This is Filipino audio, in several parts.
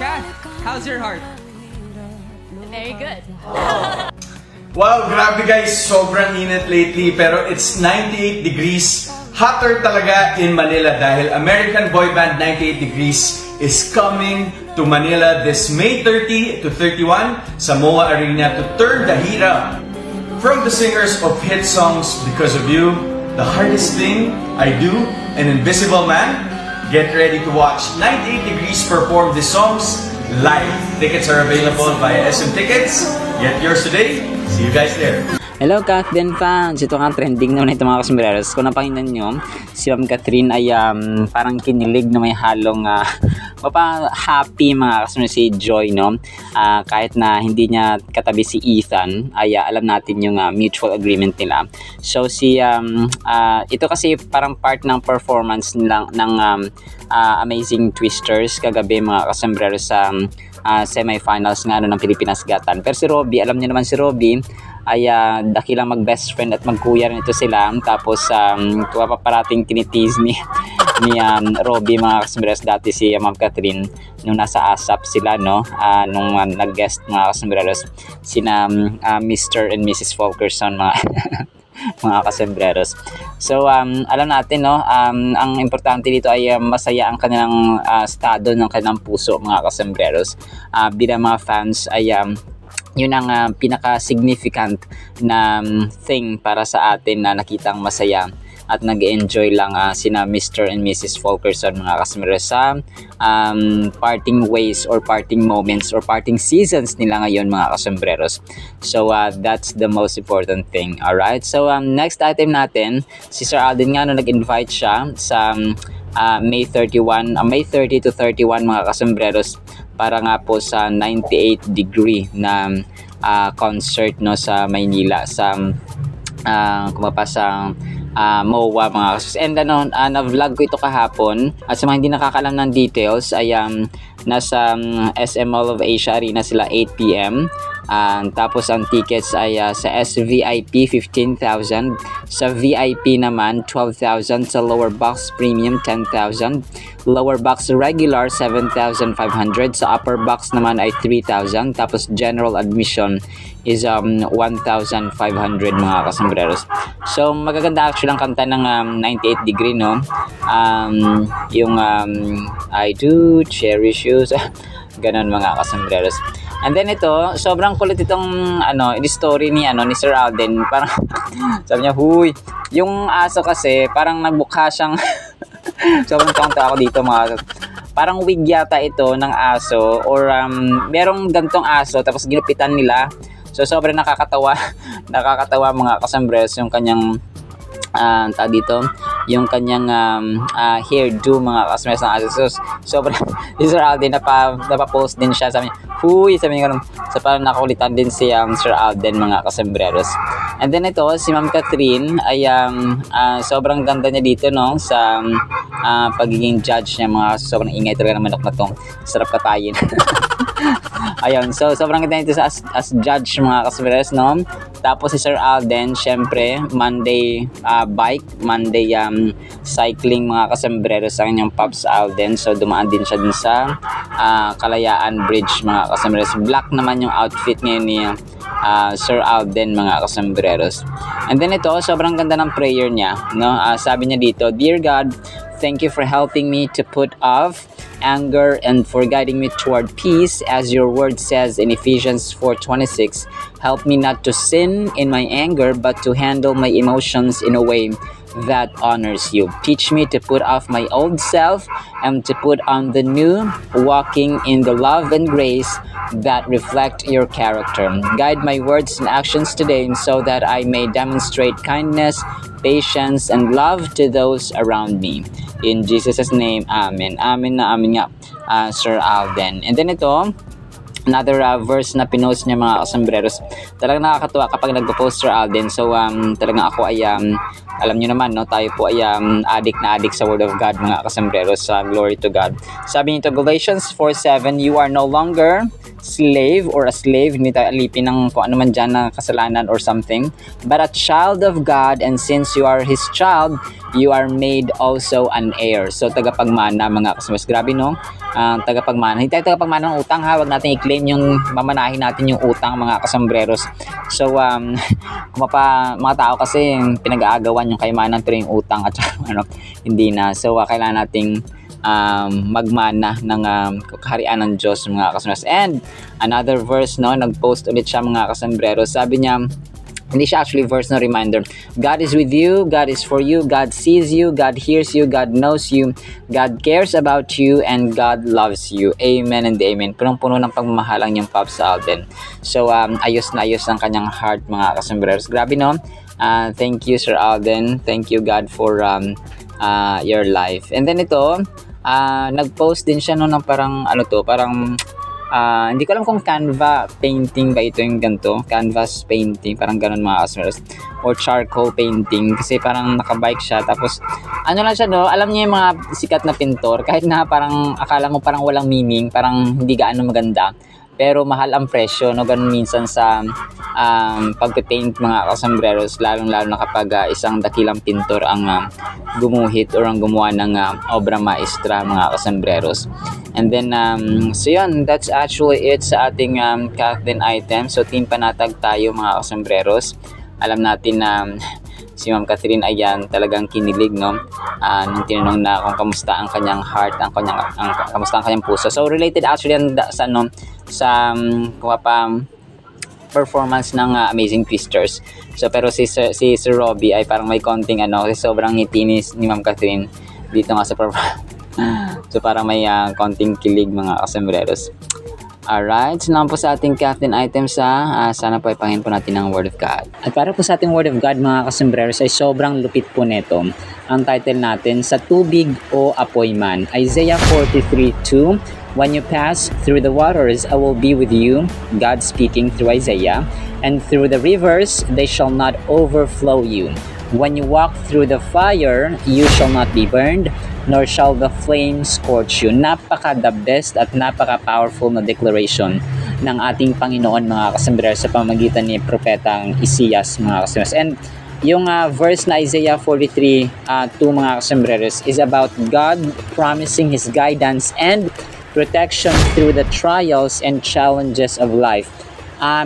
Kath, how's your heart? Very good. Wow, grabe guys, sobrang init lately pero it's 98 degrees. Hotter talaga in Manila dahil American boy band 98 Degrees is coming to Manila this May 30 to 31 sa MOA Arena to turn the heat up. From the singers of hit songs Because of You, The Hardest Thing I Do, and Invisible Man, get ready to watch 98 Degrees perform these songs live. Tickets are available via SM Tickets. Get yours today. See you guys there. Hello Kath Den fans! Ito nga trending naman ito mga kasombreros. Kung napakinggan nyo, si Ma'am Catherine ay parang kinilig na may halong happy mga kasombreros si Joy, no? Kahit na hindi niya katabi si Ethan, ay alam natin yung mutual agreement nila. So ito kasi parang part ng performance nila ng Amazing Twisters kagabi mga kasombreros sa semifinals nga ng Pilipinas Got Talent. Pero si Robby, alam niyo naman si Robby ay dakilang mag-best friend at magkuya rin ito sila. Tapos parating tinitease ni Robby mga kasombreros dati si Ma'am Catherine nung nasa ASAP sila, no? Nung nag-guest mga kasombreros sina Mr. and Mrs. Fulkerson mga mga kasombreros. So alam natin, no, ang importante dito ay masaya ang kanilang estado ng kanilang puso mga kasombreros. Bilang mga fans ay yun ang pinaka-significant na thing para sa atin na nakitang masaya at nag-enjoy lang sina Mr. and Mrs. Fulkerson mga kasombreros sa parting ways or parting moments or parting seasons nila ngayon mga kasombreros. So that's the most important thing. Alright, so next item natin, si Sir Alden nga no, nag-invite siya sa May 30 to 31 mga kasombreros para nga po sa 98 degree na concert, no, sa Maynila sa sa MOA mga kasombreros. And na-vlog ko ito kahapon at sa mga hindi nakakalam ng details ay nasa SM Mall of Asia Arena sila 8 PM. Tapos ang tickets ay sa SVIP 15,000, sa VIP naman 12,000, sa lower box premium 10,000, lower box regular 7,500, sa upper box naman ay 3,000, tapos general admission is 1,500 mga kasombreros. So magaganda actually ang kanta ng 98 degree, no? Yung I do cherish you, ganon mga kasombreros. And then ito, sobrang kulit itong story ni Sir Alden. Parang sabi niya, huy, yung aso kasi parang nagbukha siyang sobrang tawang ako dito mga, parang wig yata ito ng aso or merong gantong aso tapos ginupitan nila. So sobrang nakakatawa mga kasombreros yung kanyang dito, yung kanyang hairdo mga kasombreros ng aso. So sobrang Sir Alden napapost din siya, sabi niya, huy, sabi niya ganun. So parang nakakulitan din si Sir Alden mga kasombreros. And then ito, si Ma'am Catherine ay sobrang ganda niya dito, no, sa pagiging judge niya mga, sobrang ingay talaga ng manok na to. Sarap katayin. Ayun, so sobrang ganda nito as judge mga kasombreros, no. Tapos si Sir Alden, syempre Monday bike, Monday cycling mga kasombreros sa kanyang Pops Alden. So dumaan din siya dun sa Kalayaan Bridge mga kasombreros. Black naman yung outfit ngayon ni Sir Alden mga kasombreros. And then ito, sobrang ganda ng prayer niya, no? Sabi niya dito, Dear God, thank you for helping me to put off anger and for guiding me toward peace, as your word says in Ephesians 4:26. Help me not to sin in my anger, but to handle my emotions in a way that honors you. Teach me to put off my old self and to put on the new, walking in the love and grace that reflect your character. Guide my words and actions today so that I may demonstrate kindness, patience, and love to those around me. In Jesus' name, Amen. Amen na amen nga, Sir Alden. And then ito, another verse na pinost niya mga kasombreros. Talagang nakakatuwa kapag nagpo-post Sir Alden. So talagang ako ay alam niyo naman, no, tayo po ay addict sa Word of God mga kasombreros. Glory to God. Sabi nito Galatians 4:7, you are no longer slave or a slave, hindi tayo alipin ng kung ano man dyan na kasalanan or something, but a child of God, and since you are His child, you are made also an heir. So, tagapagmana mga kasmas. Grabe no? Tagapagmana. Hindi tayo tagapagmana ng utang ha. Huwag natin i-claim yung mamanahin natin yung utang mga kasambreros. So, mga tao kasi pinag-aagawan yung kayamanan pero yung utang at hindi na. So, kailangan nating magmana ng kaharian ng Diyos mga kasambreros. And another verse, no, nag-post ulit siya mga kasambreros. Sabi niya, hindi siya actually verse, no, reminder. God is with you, God is for you, God sees you, God hears you, God knows you, God cares about you, and God loves you. Amen and amen. Punong-puno ng pagmamahalang yung Pops Alden. So, ayos na ayos ang kanyang heart mga kasambreros. Grabe no? Thank you Sir Alden. Thank you God for your life. And then ito, nag-post din siya no ng parang hindi ko alam kung Canva painting ba ito yung ganito, canvas painting, parang ganun mga kasambreros, or charcoal painting, kasi parang nakabike siya, tapos lang siya no, alam niyo yung mga sikat na pintor, kahit na parang akala mo parang walang meaning, parang hindi gaano maganda, pero mahal ang presyo, no, ganun minsan sa pagpe-paint mga kasambreros, lalong-lalo na kapag isang dakilang pintor ang gumuhit or ang gumawa ng obra maestra mga kasambreros. And then, so yun, that's actually it sa ating Kathleen item. So, team panatag tayo mga kasambreros. Alam natin na si Ma'am Catherine ayan talagang kinilig, no? Nung tinanong na kung kamusta ang kanyang heart, kamusta ang kanyang puso. So, related actually yan sa performance ng Amazing Twisters. So, pero si Sir Robbie ay parang may konting sobrang ngiti ni Ma'am Catherine dito nga sa performance. So parang may konting kilig mga kasambreros. Alright, so naman po sa ating Kathleen items sana po ipangin po natin ang Word of God. At para po sa ating Word of God mga kasambreros ay sobrang lupit po neto. Ang title natin, Sa Tubig o Apoy Man. Isaiah 43:2. When you pass through the waters, I will be with you. God speaking through Isaiah. And through the rivers, they shall not overflow you. When you walk through the fire, you shall not be burned, nor shall the flame scorch you. Napaka-the best at napaka-powerful na declaration ng ating Panginoon mga kasambreros sa pamamagitan ni Propetang Isias mga kasambreros. And yung verse na Isaiah 43:2 mga kasambreros is about God promising His guidance and protection through the trials and challenges of life.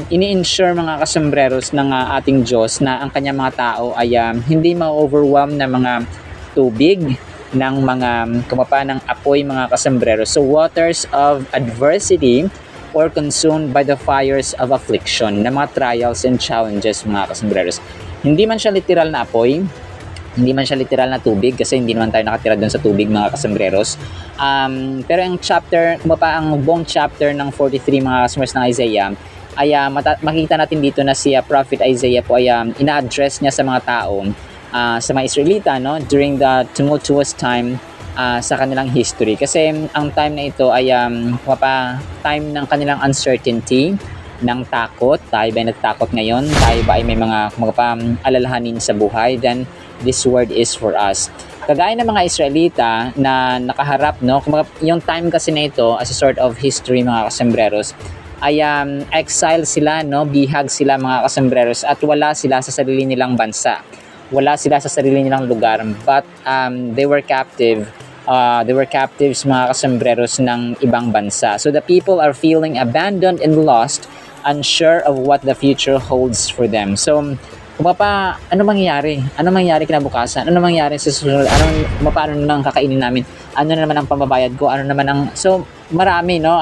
Ini-ensure mga kasambreros ng ating Diyos na ang kanyang mga tao ay hindi ma-overwhelm na mga tubig ng mga ng apoy mga kasambreros. So waters of adversity or consumed by the fires of affliction, na mga trials and challenges mga kasambreros. Hindi man siya literal na apoy, hindi man siya literal na tubig kasi hindi naman tayo nakatira doon sa tubig mga kasambreros. Pero ang chapter, ang buong chapter ng 43 mga kasambreros ng Isaiah ay makikita natin dito na si Prophet Isaiah po ay ina-address niya sa mga tao, sa mga Israelita, no, during the tumultuous time sa kanilang history. Kasi ang time na ito ay time ng kanilang uncertainty, ng takot. Tayo ba ay nagtakot ngayon? Tayo ba ay may mga alalahanin sa buhay? Then this word is for us. Kagaya ng mga Israelita na nakaharap, no, yung time kasi na ito as a sort of history mga kasambreros, ay exile sila, no, bihag sila mga kasambreros, at wala sila sa sarili nilang bansa, wala sila sa sarili nilang lugar, but they were captives mga kasambreros ng ibang bansa. So the people are feeling abandoned and lost, unsure of what the future holds for them. So ano mangyayari? Ano mangyayari kinabukasan? Ano mangyayari sa susunod? Paano nang kakainin namin? Ano naman ang pambabayad ko? Ano naman ang... So, marami, no?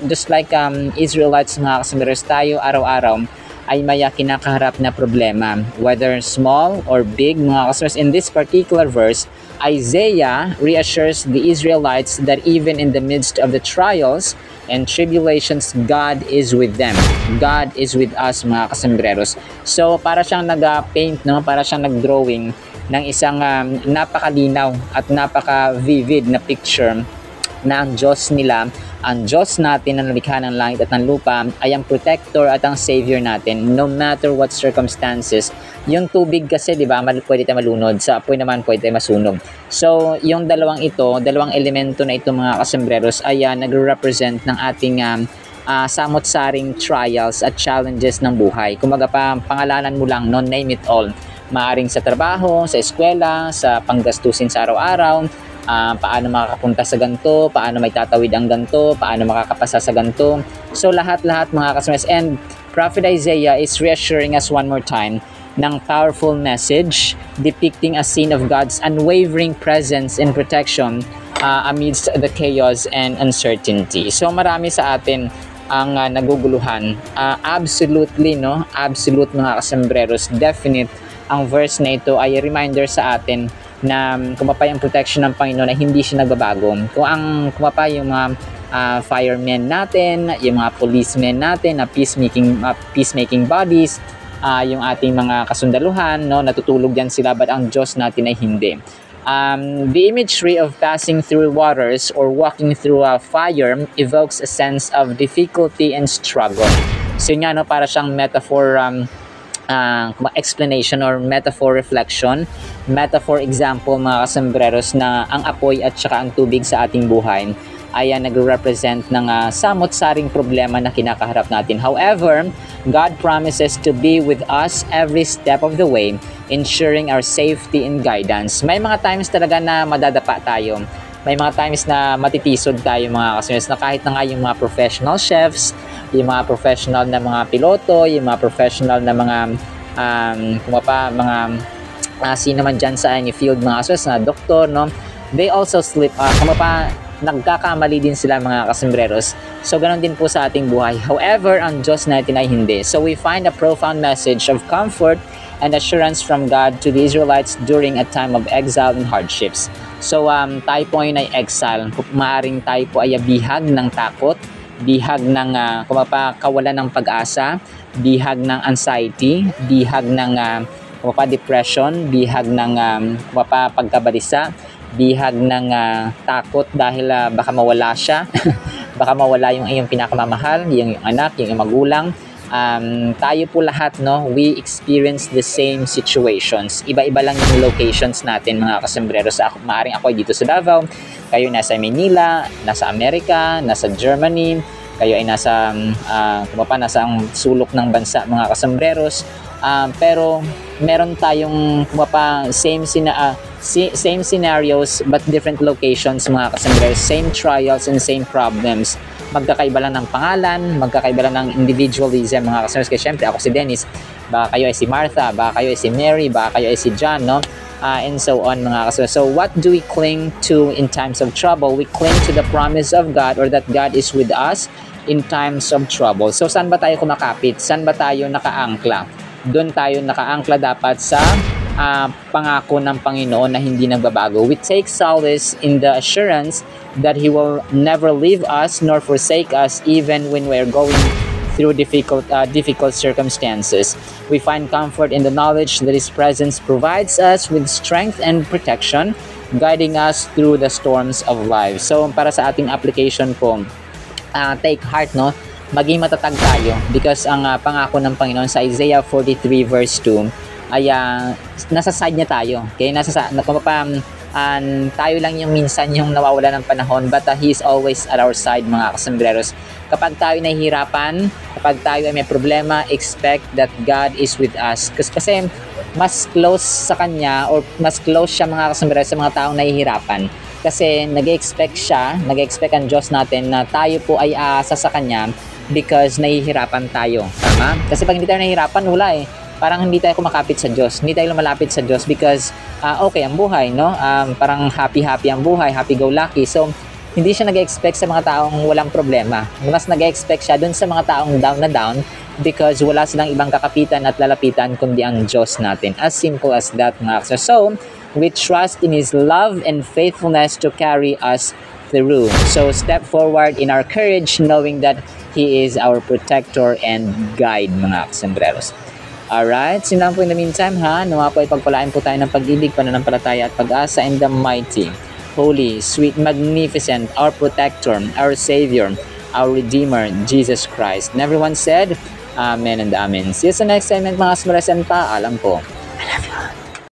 Just like Israelites mga kasambreros, tayo araw-araw ay may kinakaharap na problema, whether small or big mga kasambreros. In this particular verse, Isaiah reassures the Israelites that even in the midst of the trials and tribulations, God is with them. God is with us mga kasambreros. So para siyang nag-paint, no? Para siyang nag-drawing ng isang napakalinaw at napaka-vivid na picture na ang Diyos nila, ang Diyos natin na nalikha ng langit at ng lupa ay ang protector at ang savior natin no matter what circumstances. Yung tubig kasi, di ba, pwede tayo malunod, sa apoy naman pwede tayo masunog. So yung dalawang elemento na ito mga kasambreros ay nagre-represent ng ating samot-saring trials at challenges ng buhay. Kumaga pangalanan mo lang, no, name it all. Maaring sa trabaho, sa eskwela, sa panggastusin sa araw-araw, paano makakapunta sa ganito, paano may tatawid ang ganito, paano makakapasa sa ganito. So lahat-lahat mga kasmas. And Prophet Isaiah is reassuring us one more time ng powerful message depicting a scene of God's unwavering presence and protection amidst the chaos and uncertainty. So marami sa atin ang naguguluhan. Absolutely, no? Absolute mga kasambreros, definite. Ang verse na ito ay a reminder sa atin na kumapay ang protection ng Panginoon na hindi siya nagbabago. Kung kumapay yung mga firemen natin, yung mga policemen natin, na peacemaking bodies, yung ating mga kasundaluhan, no, natutulog yan sila, but ang Diyos natin ay hindi. The imagery of passing through waters or walking through a fire evokes a sense of difficulty and struggle. So yun nga, no, para siyang metaphor explanation or metaphor reflection, metaphor example mga kasambreros, na ang apoy at saka ang tubig sa ating buhay ay nagre-represent ng samot-saring problema na kinakaharap natin. However, God promises to be with us every step of the way, ensuring our safety and guidance. May mga times talaga na madadapa tayo. May mga times na matitisod tayo mga kasambreros, na kahit na nga yung mga professional chefs, yung mga professional na mga piloto, yung mga professional na mga sino man dyan sa any field mga kasambreros, na doktor, no? They also slip, nagkakamali din sila mga kasambreros. So ganoon din po sa ating buhay. However, ang Diyos natin ay hindi. So we find a profound message of comfort and assurance from God to the Israelites during a time of exile and hardships. So tayo po ay exile. Maaring tayo po ay bihag ng takot, bihag ng kawalan ng pag-asa, bihag ng anxiety, bihag ng depression, bihag ng pagkabalisa, bihag ng takot dahil baka mawala siya, baka mawala yung iyong pinakamamahal, yung anak, yung magulang. Tayo po lahat, no, we experience the same situations. Iba-iba lang yung locations natin mga kasambreros. Maaring ako ay dito sa Davao, kayo nasa Manila, nasa Amerika, nasa Germany, kayo ay nasa ang sulok ng bansa mga kasambreros. Pero meron tayong same scenarios but different locations mga kasambreros, same trials and same problems. Magkakaiba lang ng pangalan, magkakaiba lang ng individualism mga kasambreros. Kasi syempre ako si Dennis, baka kayo ay si Martha, baka kayo ay si Mary, baka kayo ay si John, no? And so on mga kasambreros. So what do we cling to in times of trouble? We cling to the promise of God, or that God is with us in times of trouble. So saan ba tayo kumakapit? Saan ba tayo nakaangkla? Doon tayo nakaangkla dapat sa pangako ng Panginoon na hindi nagbabago. We take solace in the assurance that He will never leave us nor forsake us even when we're going through difficult circumstances. We find comfort in the knowledge that His presence provides us with strength and protection, guiding us through the storms of life. So para sa ating application po, take heart, no? Maging matatag tayo, because ang pangako ng Panginoon sa Isaiah 43 verse 2 ay nasa side niya tayo. Okay? Tayo lang yung minsan yung nawawala ng panahon, but He is always at our side mga kasambreros. Kapag tayo nahihirapan, kapag tayo ay may problema, expect that God is with us. Kasi mas close sa Kanya, or mas close siya mga kasambreros sa mga taong nahihirapan. Kasi nag-expect ang Diyos natin na tayo po ay aasa sa Kanya because nahihirapan tayo. Tama? Kasi pag hindi tayo nahihirapan, wala eh. Parang hindi tayo kumakapit sa Diyos. Hindi tayo lumalapit sa Diyos because okay ang buhay, no? Parang happy-happy ang buhay, happy-go-lucky. So, hindi siya nag-expect sa mga taong walang problema. Mas nag-expect siya dun sa mga taong down na down because wala silang ibang kakapitan at lalapitan kundi ang Diyos natin. As simple as that, mga kasama. So, we trust in His love and faithfulness to carry us through. So, step forward in our courage knowing that He is our protector and guide, mga kasambreros. Alright, so lang po in the meantime ha, nawa po ay pagpalain po tayo ng pag-ibig, pananampalataya at pag-asa in the mighty, holy, sweet, magnificent, our protector, our Savior, our Redeemer, Jesus Christ. And everyone said, Amen and Amen. See you sa next segment mga kasambreros, and paalam po. I love you all.